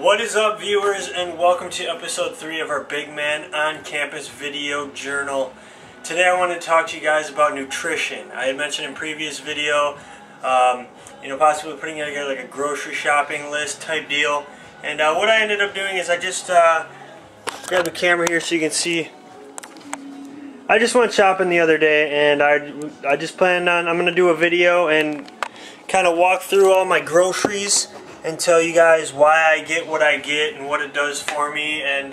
What is up, viewers, and welcome to episode 3 of our Big Man on Campus video journal. Today I wanted to talk to you guys about nutrition. I had mentioned in previous video, possibly putting together like a grocery shopping list type deal. And what I ended up doing is I just grabbed the camera here so you can see. I just went shopping the other day, and I just planned on, I'm going to do a video and kind of walk through all my groceries and tell you guys why I get what I get and what it does for me, and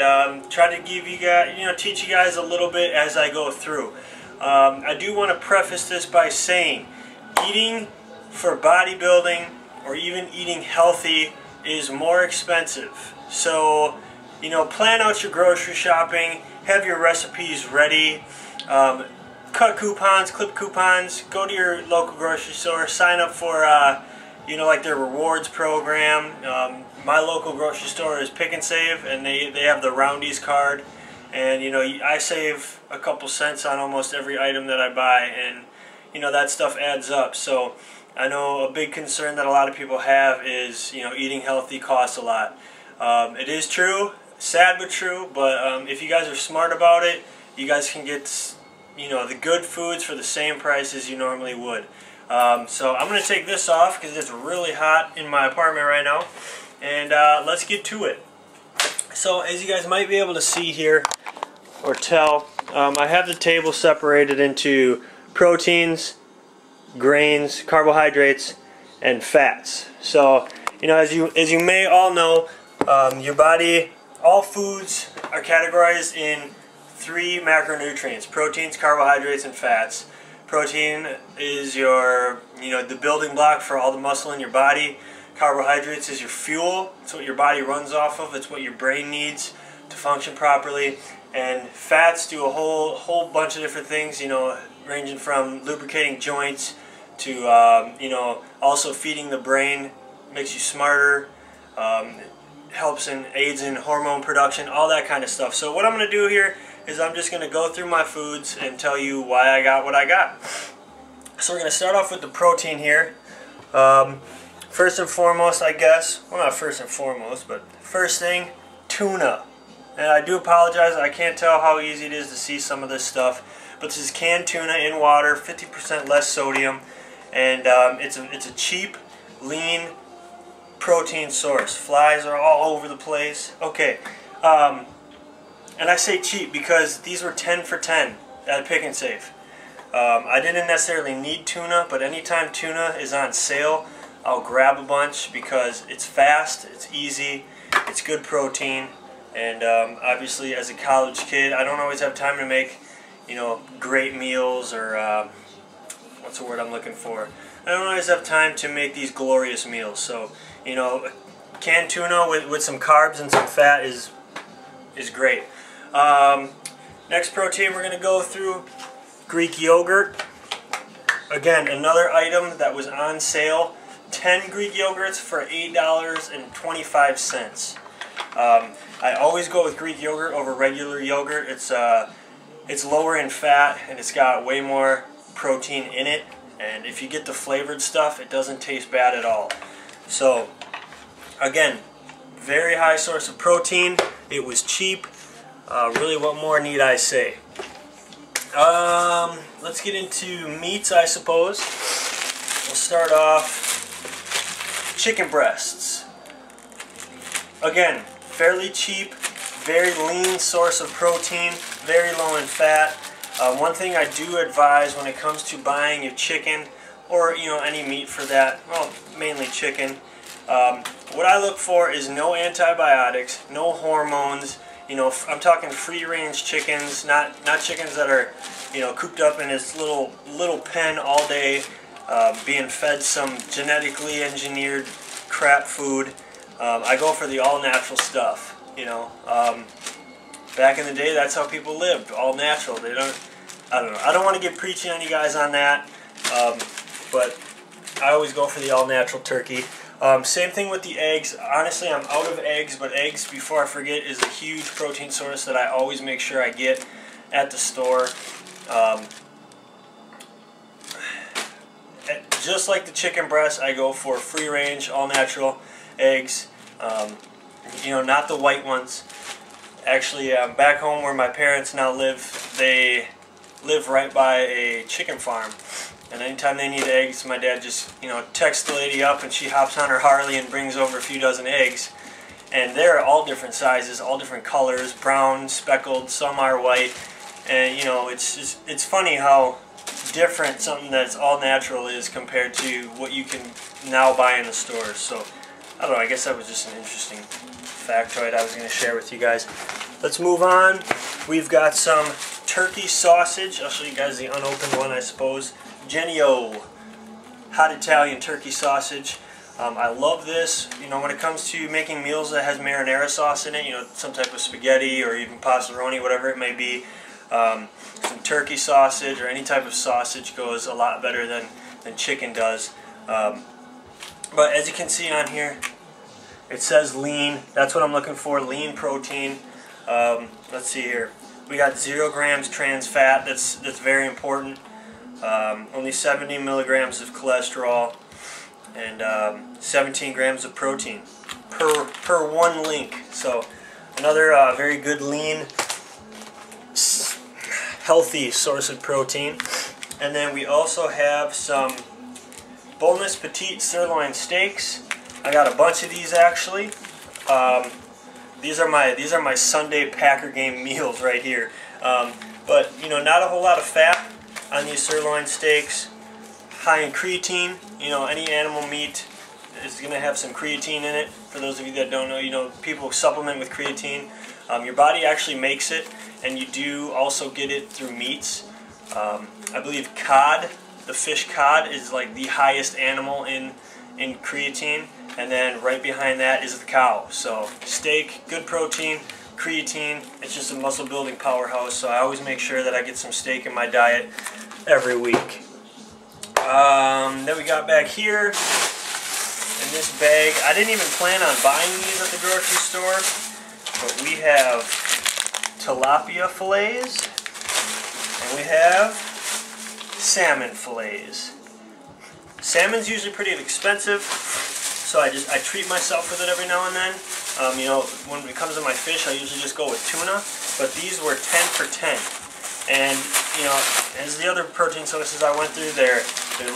try to give you guys, teach you guys a little bit as I go through. I do want to preface this by saying eating for bodybuilding or even eating healthy is more expensive. So, plan out your grocery shopping, have your recipes ready, cut coupons, clip coupons, go to your local grocery store, sign up for like their rewards program. My local grocery store is Pick and Save, and they have the Roundies card, and I save a couple cents on almost every item that I buy, and that stuff adds up. So I know a big concern that a lot of people have is eating healthy costs a lot. It is true, sad but true, but if you guys are smart about it, you guys can get the good foods for the same price as you normally would. So I'm going to take this off because it's really hot in my apartment right now, and let's get to it. So as you guys might be able to see here or tell, I have the table separated into proteins, grains, carbohydrates, and fats. So as you may all know, your body, all foods are categorized in 3 macronutrients: proteins, carbohydrates, and fats. Protein is your, the building block for all the muscle in your body. Carbohydrates is your fuel. It's what your body runs off of. It's what your brain needs to function properly. And fats do a whole bunch of different things, ranging from lubricating joints to, also feeding the brain, makes you smarter, helps and aids in hormone production, all that kind of stuff. So what I'm going to do here is I'm just going to go through my foods and tell you why I got what I got. So we're going to start off with the protein here. First and foremost, I guess, well, not first and foremost, but first thing, tuna. And I do apologize, I can't tell how easy it is to see some of this stuff, but this is canned tuna in water, 50% less sodium, and it's a cheap, lean protein source. Flies are all over the place. Okay. And I say cheap because these were 10 for 10 at Pick and Save. I didn't necessarily need tuna, but anytime tuna is on sale, I'll grab a bunch because it's fast, it's easy, it's good protein, and obviously as a college kid, I don't always have time to make, great meals, or what's the word I'm looking for? I don't always have time to make these glorious meals. So, canned tuna with some carbs and some fat is great. Next protein we're going to go through, Greek yogurt. Again, another item that was on sale, 10 Greek yogurts for $8.25. I always go with Greek yogurt over regular yogurt. It's lower in fat, and it's got way more protein in it, and if you get the flavored stuff, it doesn't taste bad at all. So again, very high source of protein. It was cheap. Really, what more need I say? Let's get into meats, I suppose. We'll start off chicken breasts. Again, fairly cheap, very lean source of protein, very low in fat. One thing I do advise when it comes to buying your chicken, or any meat for that, well, mainly chicken, what I look for is no antibiotics, no hormones. I'm talking free-range chickens, not chickens that are, cooped up in this little pen all day, being fed some genetically engineered crap food. I go for the all-natural stuff. Back in the day, that's how people lived, all natural. I don't know. I don't want to get preachy on you guys on that, but I always go for the all-natural turkey. Same thing with the eggs. Honestly, I'm out of eggs, but eggs, before I forget, is a huge protein source that I always make sure I get at the store. Just like the chicken breast, I go for free-range, all-natural eggs. You know, not the white ones. Actually, back home where my parents now live, they live right by a chicken farm. And anytime they need eggs, my dad just, you know, texts the lady up and she hops on her Harley and brings over a few dozen eggs. And they're all different sizes, all different colors, brown, speckled, some are white. And, you know, it's funny how different something that's all natural is compared to what you can now buy in the stores. So, I don't know, I guess that was just an interesting factoid I was going to share with you guys. Let's move on. We've got some turkey sausage. I'll show you guys the unopened one, I suppose. Genio, hot Italian turkey sausage. I love this. You know, when it comes to making meals that has marinara sauce in it, you know, some type of spaghetti or even pastaroni, whatever it may be, some turkey sausage or any type of sausage goes a lot better than chicken does. But as you can see on here, it says lean. That's what I'm looking for, lean protein. Let's see here. We got 0 grams trans fat. That's very important. Only 70 milligrams of cholesterol and 17 grams of protein per one link. So another very good, lean, healthy source of protein. And then we also have some boneless petite sirloin steaks. I got a bunch of these actually. These are my Sunday Packer game meals right here. But you know, not a whole lot of fat on these sirloin steaks. High in creatine. You know, any animal meat is going to have some creatine in it. For those of you that don't know, you know, people supplement with creatine. Your body actually makes it, and you do also get it through meats. I believe cod, the fish cod, is like the highest animal in creatine, and then right behind that is the cow. So steak, good protein, creatine, it's just a muscle building powerhouse, so I always make sure that I get some steak in my diet every week. Then we got back here in this bag. I didn't even plan on buying these at the grocery store, but we have tilapia fillets and we have salmon fillets. Salmon's usually pretty expensive, so I treat myself with it every now and then. You know, when it comes to my fish, I usually just go with tuna, but these were 10 for 10. And, you know, as the other protein sources I went through, they're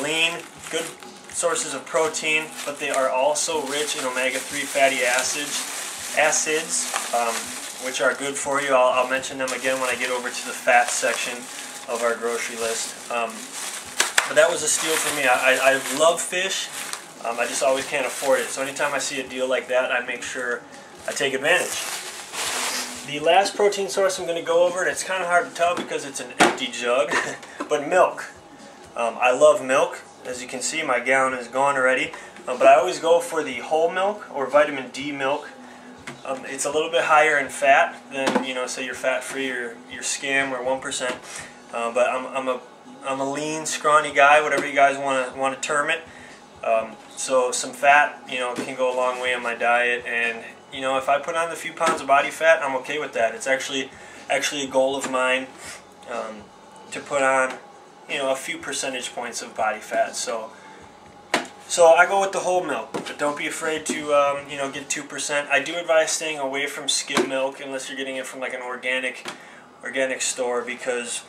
lean, good sources of protein, but they are also rich in omega-3 fatty acids, which are good for you. I'll mention them again when I get over to the fat section of our grocery list. But that was a steal for me. I love fish. I just always can't afford it. So anytime I see a deal like that, I make sure I take advantage. The last protein source I'm going to go over, and it's kind of hard to tell because it's an empty jug, but milk. I love milk. As you can see, my gallon is gone already. But I always go for the whole milk or vitamin D milk. It's a little bit higher in fat than, you know, say your fat-free or your skim or 1%. But I'm a lean, scrawny guy, whatever you guys want to term it. So some fat, you know, can go a long way in my diet, and you know, if I put on the few pounds of body fat, I'm okay with that. It's actually a goal of mine to put on, you know, a few percentage points of body fat. So I go with the whole milk, but don't be afraid to you know, get 2%. I do advise staying away from skim milk unless you're getting it from like an organic store, because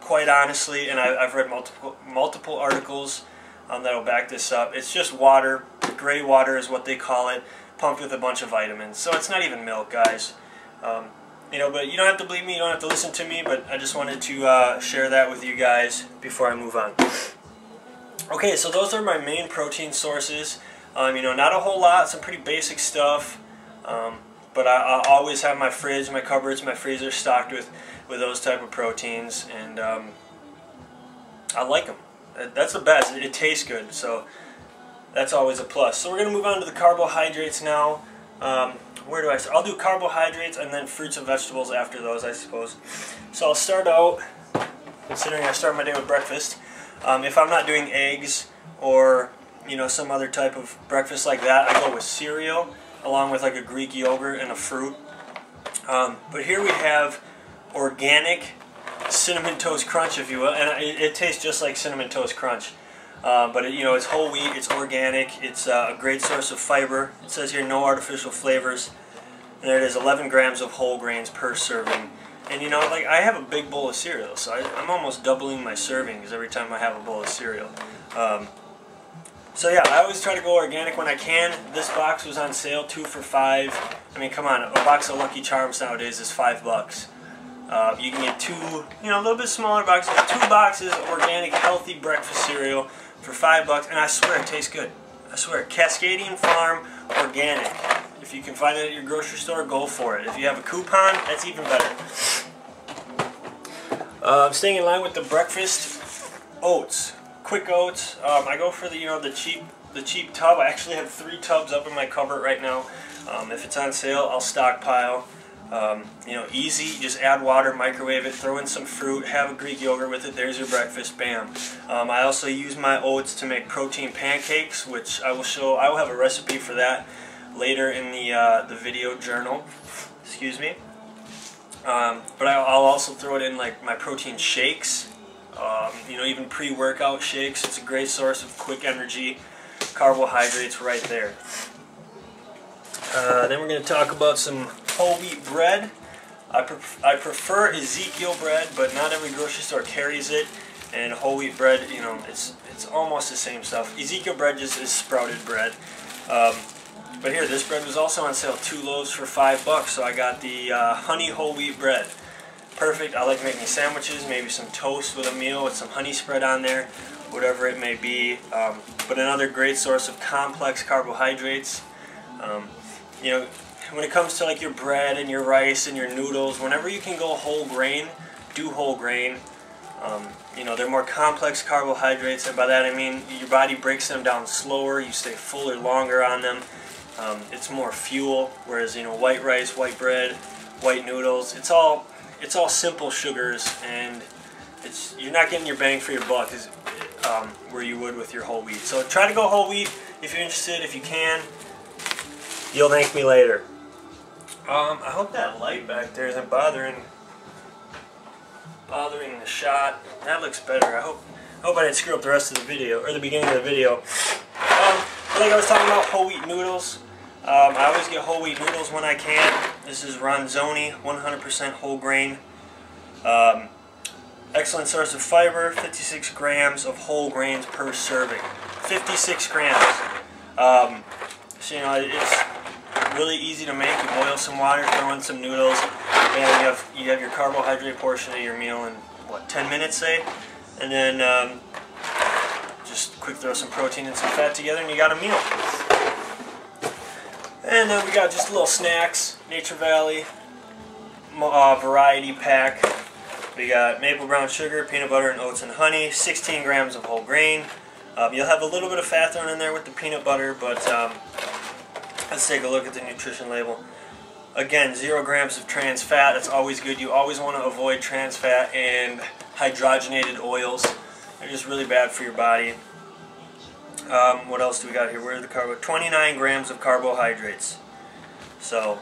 quite honestly, and I've read multiple articles that'll back this up, it's just water. Gray water is what they call it, pumped with a bunch of vitamins. So it's not even milk, guys. You know, but you don't have to believe me, you don't have to listen to me, but I just wanted to share that with you guys before I move on. Okay, so those are my main protein sources. You know, not a whole lot, some pretty basic stuff, but I always have my fridge, my cupboards, my freezer stocked with those type of proteins, and I like them. That's the best. It tastes good, so that's always a plus. So we're going to move on to the carbohydrates now. Where do I start? I'll do carbohydrates and then fruits and vegetables after those, I suppose. So I'll start out, considering I start my day with breakfast. If I'm not doing eggs or, you know, some other type of breakfast like that, I go with cereal along with like a Greek yogurt and a fruit. But here we have organic Cinnamon Toast Crunch, if you will, and it tastes just like Cinnamon Toast Crunch. But you know, it's whole wheat, it's organic, it's a great source of fiber. It says here no artificial flavors. And there it is, 11 grams of whole grains per serving. And you know, like, I have a big bowl of cereal, so I'm almost doubling my servings every time I have a bowl of cereal. So yeah, I always try to go organic when I can. This box was on sale, 2 for $5. I mean, come on, a box of Lucky Charms nowadays is $5. You can get 2, you know, a little bit smaller boxes, 2 boxes of organic, healthy breakfast cereal for $5, and I swear it tastes good. I swear, Cascadian Farm Organic. If you can find it at your grocery store, go for it. If you have a coupon, that's even better. I'm staying in line with the breakfast oats, quick oats. I go for the cheap tub. I actually have 3 tubs up in my cupboard right now. If it's on sale, I'll stockpile. You know, easy. Just add water, microwave it, throw in some fruit, have a Greek yogurt with it. There's your breakfast. Bam. I also use my oats to make protein pancakes, which I will show. I will have a recipe for that later in the video journal. Excuse me. But I'll also throw it in like my protein shakes. You know, even pre-workout shakes. It's a great source of quick energy, carbohydrates right there. Then we're going to talk about some whole wheat bread. I prefer Ezekiel bread, but not every grocery store carries it. And whole wheat bread, you know, it's almost the same stuff. Ezekiel bread just is sprouted bread. But here, this bread was also on sale, 2 loaves for $5. So I got the honey whole wheat bread. Perfect. I like making sandwiches, maybe some toast with a meal with some honey spread on there, whatever it may be. But another great source of complex carbohydrates. You know, when it comes to like your bread and your rice and your noodles, whenever you can go whole grain, do whole grain. You know, they're more complex carbohydrates, and by that I mean your body breaks them down slower, you stay fuller longer on them. It's more fuel, whereas, you know, white rice, white bread, white noodles, it's all simple sugars, and you're not getting your bang for your buck where you would with your whole wheat. So try to go whole wheat if you're interested, if you can. You'll thank me later. I hope that light back there isn't bothering the shot. That looks better. I hope I didn't screw up the rest of the video, or the beginning of the video. Like I was talking about, whole wheat noodles. I always get whole wheat noodles when I can. This is Ronzoni, 100% whole grain. Excellent source of fiber, 56 grams of whole grains per serving. 56 grams. So, you know, it's really easy to make. You boil some water, throw in some noodles, and you have your carbohydrate portion of your meal in, what, 10 minutes, say? And then just quick throw some protein and some fat together, and you got a meal. And then we got just little snacks, Nature Valley variety pack. We got maple brown sugar, peanut butter, and oats and honey, 16 grams of whole grain. You'll have a little bit of fat thrown in there with the peanut butter, but let's take a look at the nutrition label. Again, 0 grams of trans fat. That's always good. You always want to avoid trans fat and hydrogenated oils. They're just really bad for your body. What else do we got here? Where are the carbo? 29 grams of carbohydrates. So,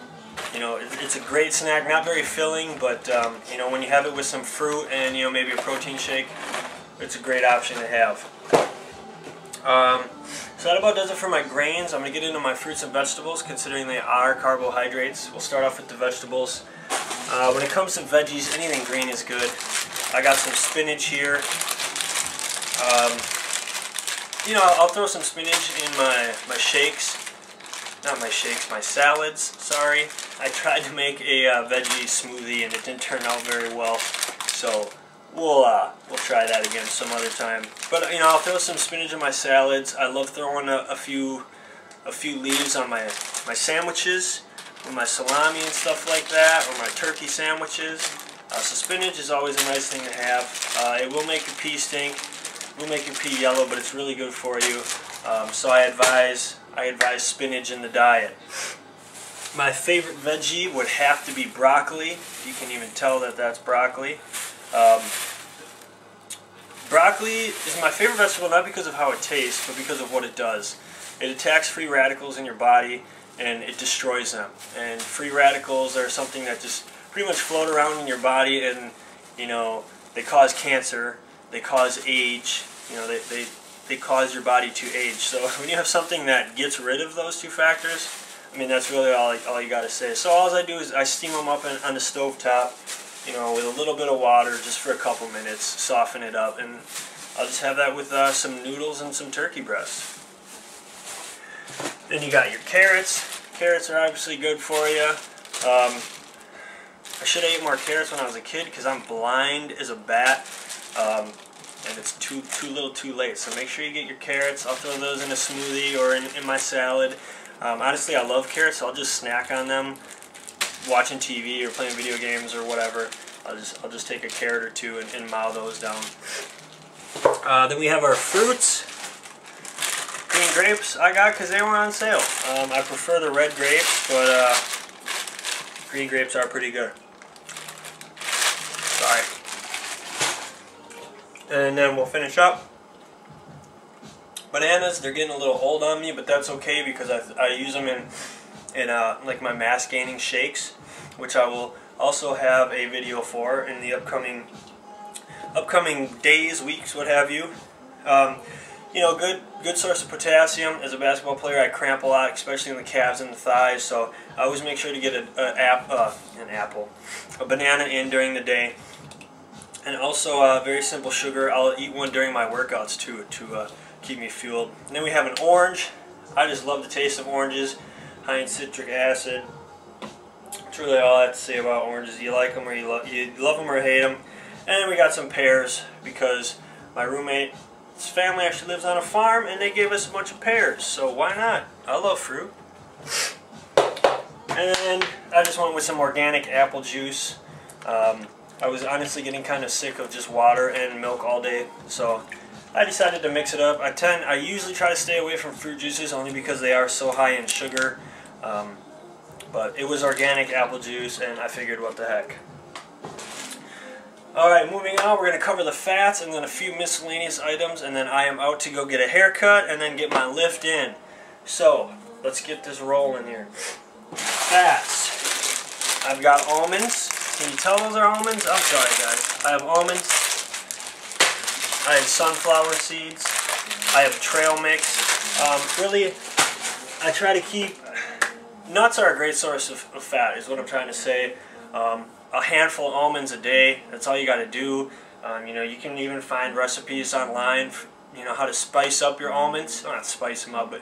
you know, it's a great snack. Not very filling, but you know, when you have it with some fruit and, you know, maybe a protein shake, it's a great option to have. So that about does it for my grains. I'm going to get into my fruits and vegetables, considering they are carbohydrates. We'll start off with the vegetables. When it comes to veggies, anything green is good. I got some spinach here. You know, I'll throw some spinach in my shakes. Not my shakes, my salads, sorry. I tried to make a veggie smoothie and it didn't turn out very well. So we'll try that again some other time. But, you know, I'll throw some spinach in my salads. I love throwing a few leaves on my sandwiches with my salami and stuff like that, or my turkey sandwiches. So spinach is always a nice thing to have. It will make your pea stink. It will make your pea yellow, but it's really good for you. So I advise spinach in the diet. My favorite veggie would have to be broccoli. You can even tell that that's broccoli. Broccoli is my favorite vegetable, not because of how it tastes, but because of what it does. It attacks free radicals in your body, and it destroys them. And free radicals are something that just pretty much float around in your body, and, you know, they cause cancer, they cause age, you know, they cause your body to age. So when you have something that gets rid of those two factors, I mean, that's really all you got to say. So all I do is I steam them up on the stove top, you know, with a little bit of water just for a couple minutes, soften it up, and I'll just have that with some noodles and some turkey breasts. Then you got your carrots. Carrots are obviously good for you. I should have ate more carrots when I was a kid because I'm blind as a bat, and it's too little too late. So make sure you get your carrots. I'll throw those in a smoothie or in my salad. Honestly, I love carrots, so I'll just snack on them, watching TV or playing video games or whatever. I'll just take a carrot or two and mow those down. Then we have our fruits. Green grapes I got because they were on sale. I prefer the red grapes, but green grapes are pretty good. Sorry. And then we'll finish up. Bananas, they're getting a little old on me, but that's okay because I use them in like my mass gaining shakes, which I will also have a video for in the upcoming days, weeks, what have you. You know, good source of potassium. As a basketball player, I cramp a lot, especially in the calves and the thighs. So I always make sure to get a banana in during the day, and also very simple sugar. I'll eat one during my workouts too to keep me fueled. And then we have an orange. I just love the taste of oranges, high in citric acid. That's really all I have to say about oranges. You like them or you love them or hate them. And then we got some pears because my roommate's family actually lives on a farm and they gave us a bunch of pears, so why not? I love fruit. And then I just went with some organic apple juice. I was honestly getting kind of sick of just water and milk all day, so I decided to mix it up. I usually try to stay away from fruit juices only because they are so high in sugar, but it was organic apple juice and I figured what the heck. Alright, moving on, we're going to cover the fats and then a few miscellaneous items, and then I am out to go get a haircut and then get my lift in. So, let's get this rolling here. Fats. I've got almonds. Can you tell those are almonds? I'm sorry guys. I have almonds. I have sunflower seeds. I have trail mix. Really, I try to keep... Nuts are a great source of fat, is what I'm trying to say. A handful of almonds a day, that's all you got to do. You know, you can even find recipes online for, you know, how to spice up your almonds. Well, not spice them up, but,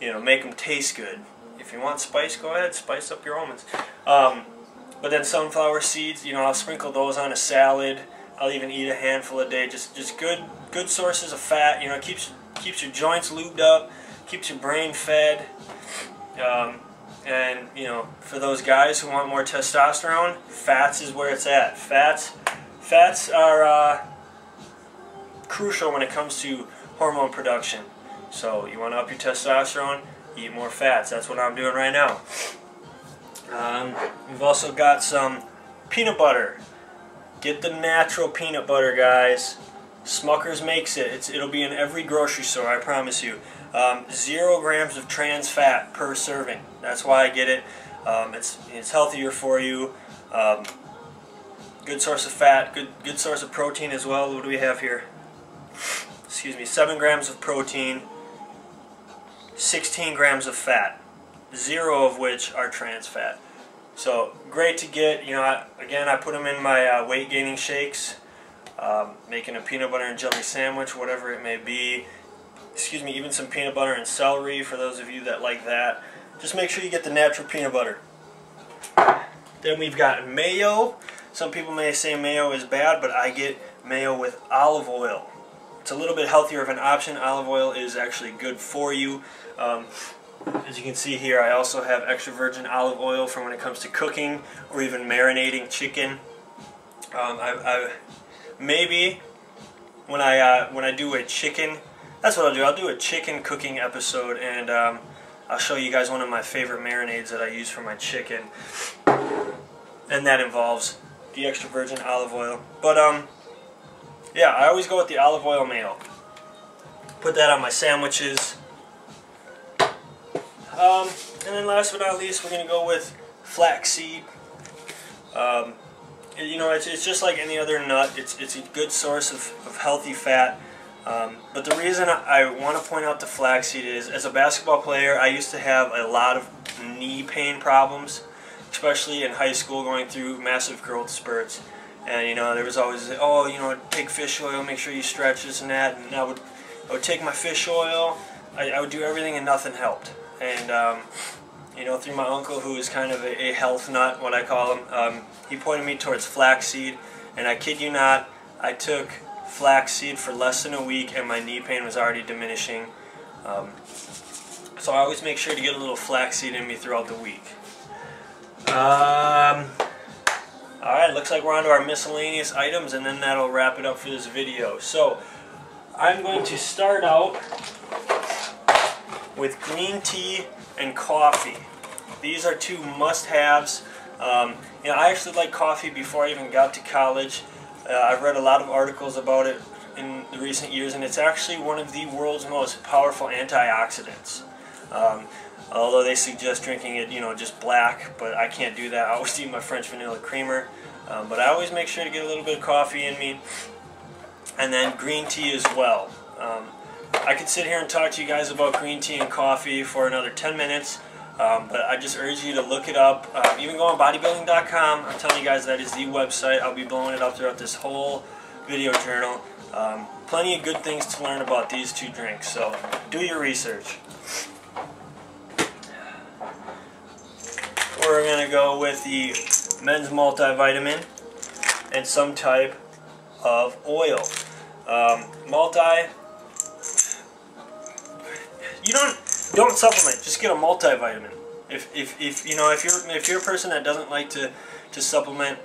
you know, make them taste good. If you want spice, go ahead, spice up your almonds. But then sunflower seeds, you know, I'll sprinkle those on a salad. I'll even eat a handful a day. Just good sources of fat. You know, it keeps your joints lubed up, keeps your brain fed. And, you know, for those guys who want more testosterone, fats is where it's at. Fats are crucial when it comes to hormone production. So you want to up your testosterone, eat more fats. That's what I'm doing right now. We've also got some peanut butter. Get the natural peanut butter, guys. Smucker's makes it. It'll be in every grocery store, I promise you. 0 grams of trans fat per serving. That's why I get it. It's healthier for you. Good source of fat. Good source of protein as well. What do we have here? Excuse me. 7 grams of protein. 16 grams of fat. 0 of which are trans fat. So great to get. You know, again, I put them in my weight gaining shakes. Making a peanut butter and jelly sandwich, whatever it may be. Excuse me, even some peanut butter and celery for those of you that like that. Just make sure you get the natural peanut butter. Then we've got mayo. Some people may say mayo is bad, but I get mayo with olive oil. It's a little bit healthier of an option. Olive oil is actually good for you. As you can see here, I also have extra virgin olive oil for when it comes to cooking or even marinating chicken. Maybe when I do a chicken, that's what I'll do. I'll do a chicken cooking episode, and I'll show you guys one of my favorite marinades that I use for my chicken, and that involves the extra virgin olive oil. But yeah, I always go with the olive oil mayo. Put that on my sandwiches. And then last but not least, we're gonna go with flaxseed. You know, it's just like any other nut. It's a good source of healthy fat. But the reason I want to point out the flaxseed is, as a basketball player, I used to have a lot of knee pain problems, especially in high school, going through massive growth spurts. And you know, there was always, oh, you know, take fish oil, make sure you stretch this and that. And I would take my fish oil, I would do everything, and nothing helped. And you know, through my uncle, who is kind of a health nut, what I call him, he pointed me towards flaxseed. And I kid you not, I took flaxseed for less than a week, and my knee pain was already diminishing. So I always make sure to get a little flaxseed in me throughout the week. Alright, looks like we're on to our miscellaneous items, and then that'll wrap it up for this video. So, I'm going to start out with green tea and coffee. These are two must-haves. You know, I actually liked coffee before I even got to college. I've read a lot of articles about it in the recent years, and it's actually one of the world's most powerful antioxidants. Although they suggest drinking it, you know, just black, but I can't do that. I always eat my French vanilla creamer, but I always make sure to get a little bit of coffee in me, and then green tea as well. I could sit here and talk to you guys about green tea and coffee for another 10 minutes, but I just urge you to look it up. Even go on bodybuilding.com. I'm telling you guys, that is the website. I'll be blowing it up throughout this whole video journal. Plenty of good things to learn about these two drinks, so do your research. We're going to go with the men's multivitamin and some type of oil. Multi, you don't supplement, just get a multivitamin. If you know, if you're a person that doesn't like to supplement,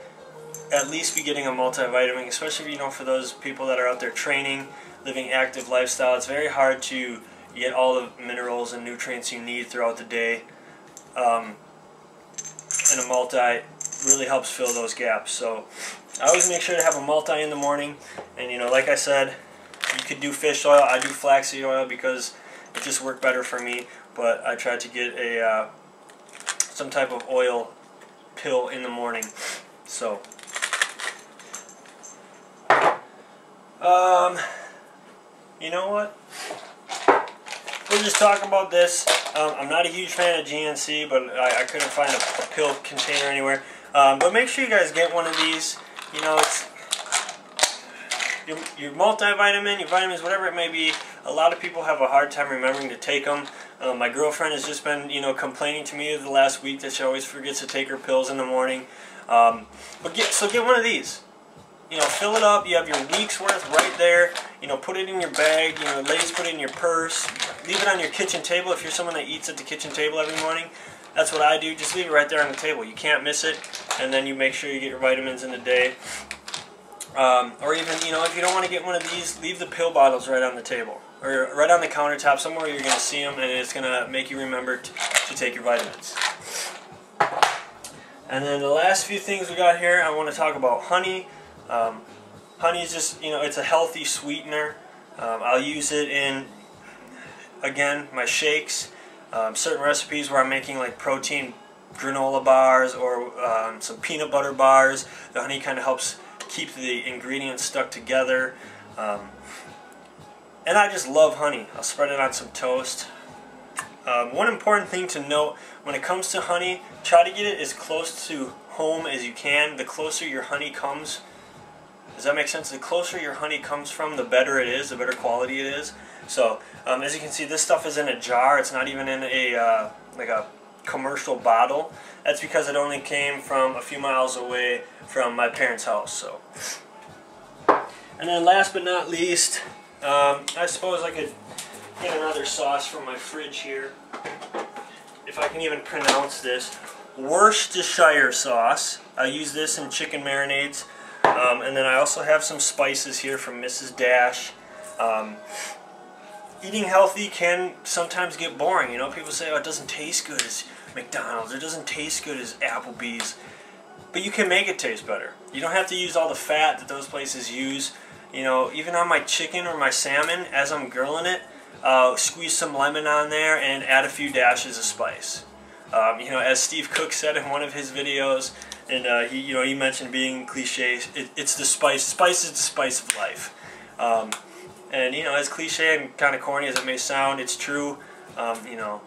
at least be getting a multivitamin, especially, you know, for those people that are out there training, living active lifestyle. It's very hard to get all the minerals and nutrients you need throughout the day. And a multi really helps fill those gaps. So I always make sure to have a multi in the morning. And you know, like I said, you could do fish oil. I do flaxseed oil because it just worked better for me. But I tried to get a some type of oil pill in the morning. So you know what? We'll just talk about this. I'm not a huge fan of GNC, but I couldn't find a pill container anywhere. But make sure you guys get one of these. You know, it's your multivitamin, your vitamins, whatever it may be. A lot of people have a hard time remembering to take them. My girlfriend has just been, you know, complaining to me the last week that she always forgets to take her pills in the morning. But get one of these. You know, fill it up. You have your week's worth right there. You know, put it in your bag. You know, ladies, put it in your purse. Leave it on your kitchen table if you're someone that eats at the kitchen table every morning. That's what I do. Just leave it right there on the table. You can't miss it. And then you make sure you get your vitamins in the day. Or even, you know, if you don't want to get one of these, leave the pill bottles right on the table. Or right on the countertop, somewhere you're going to see them, and it's going to make you remember to take your vitamins. And then the last few things we got here, I want to talk about honey. Honey is just, you know, it's a healthy sweetener. I'll use it in, again, my shakes, certain recipes where I'm making like protein granola bars or some peanut butter bars. The honey kind of helps keep the ingredients stuck together. And I just love honey. I'll spread it on some toast. One important thing to note when it comes to honey, try to get it as close to home as you can. The closer your honey comes, does that make sense? The closer your honey comes from, the better it is, the better quality it is. So, as you can see, this stuff is in a jar. It's not even in a like a commercial bottle. That's because it only came from a few miles away from my parents' house. So, and then last but not least, I suppose I could get another sauce from my fridge here, if I can even pronounce this. Worcestershire Sauce. I use this in chicken marinades. And then I also have some spices here from Mrs. Dash. Eating healthy can sometimes get boring. You know, people say, oh, it doesn't taste good as McDonald's, or it doesn't taste good as Applebee's. But you can make it taste better. You don't have to use all the fat that those places use. You know, even on my chicken or my salmon, as I'm grilling it, squeeze some lemon on there and add a few dashes of spice. You know, as Steve Cook said in one of his videos, and he mentioned being cliche, it's the spice. Spice is the spice of life. And you know, as cliche and kind of corny as it may sound, it's true. You know,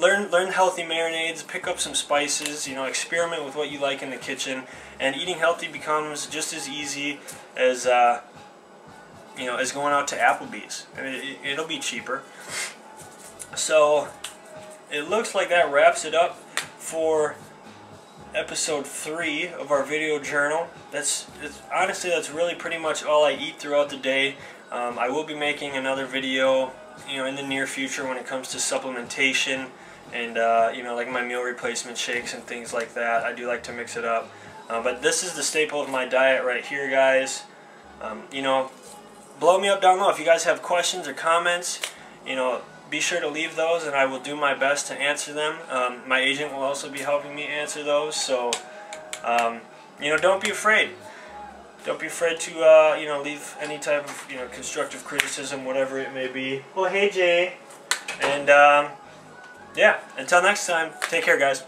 learn healthy marinades, pick up some spices, you know, experiment with what you like in the kitchen, and eating healthy becomes just as easy as you know, as going out to Applebee's. I mean, it'll be cheaper. So it looks like that wraps it up for episode 3 of our video journal. Honestly, that's really pretty much all I eat throughout the day. I will be making another video, you know, in the near future when it comes to supplementation and you know, like my meal replacement shakes and things like that. I do like to mix it up, but this is the staple of my diet right here, guys. You know, blow me up down low if you guys have questions or comments. You know, be sure to leave those, and I will do my best to answer them. My agent will also be helping me answer those, so you know, don't be afraid. Don't be afraid to you know, leave any type of, you know, constructive criticism, whatever it may be. Well, hey Jay, and yeah, until next time, take care, guys.